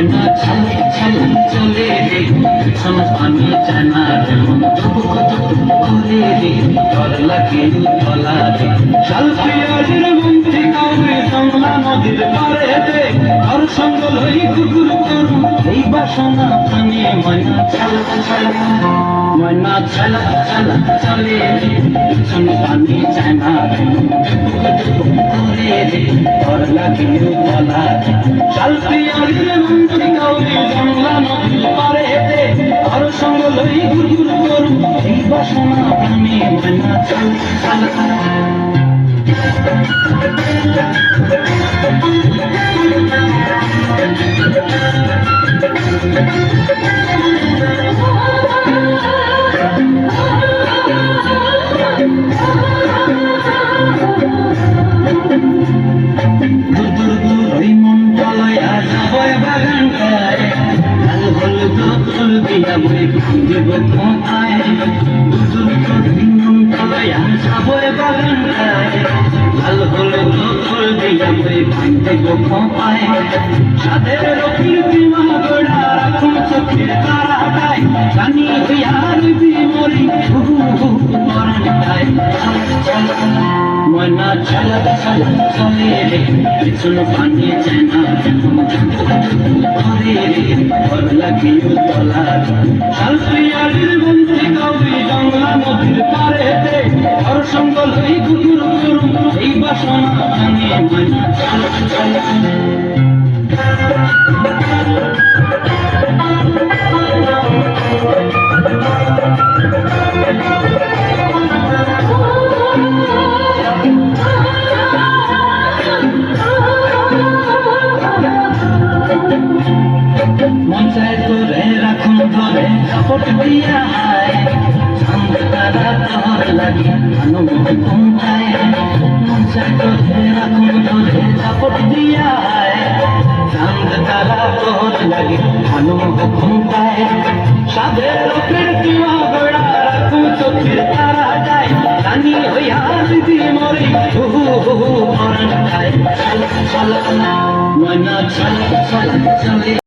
ময়না ছালে ছালে চলে রে পানি জানা করে রে ডর লাগে তলা রে শালপিয়ারের মন্ত্রী কাউরে কমলা নদীর পারেতে আর সঙ্গ লই কুকুর করু এই বাসনা আমি ময়না ছালা ছালা ময়না ছালা ছালা চলে রে পানি জানা করে রে ডর লাগে তলা রে শালপিয়ারের মন্ত্রী কাউরে কমলা নদীর পারেতে আর সঙ্গ লই কুকুর করু এই বাসনা আমি ময়না ছালা ছালা সাদের রকীর্তি মহাগড়া রাখুন চোখের তারাটায় জানি আর বিমরি ময়না ছালা ছালা চলে রে পিছন পানি চেনা করে রে ভর লাগিও তলা শালপিয়ারির মন্ত্রী কাউরি জঙ্গলা নদীর পারেতে আর সঙ্গ লই কুকুর করু এই বাসনা আমি ময়না ছালা ছালা মঞ্চায় তোরে রাখুন ধরে কাপড় দিয়া চাঁদ তারা তোর লাগে আনন্দ ঘুমটায় মঞ্চায় তোরে রাখুন ধরে কাপড় দিয়া চাঁদ তারা তোর লাগে আনন্দ ঘুমটায় সাদের কীর্তি মহাগড়া রাখুন চোখের তারা যায় জানি হইয়া দিদি মরি মরণ খায় ময়না ছালা ছালা চলে